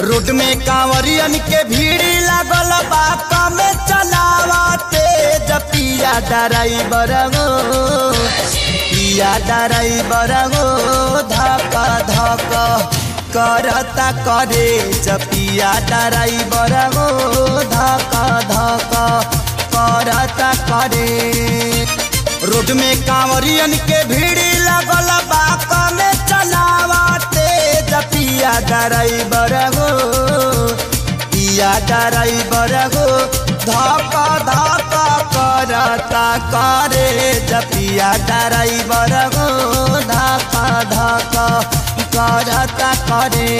Road में कांवरियन के भीड़ लागल बा कमे चलावते जपिया ड्राइवर गो पिया ड्राइवर गो धक धक करता करे जपिया ड्राइवर गो धक धक करता करे। रोड में कांवरियन के भीड़ लागल बा कमे चलावते जपिया ड्राइवर गो पिया ड्राइवर गो धक धक करता करे जपिया ड्राइवर गो धक धक करता करे।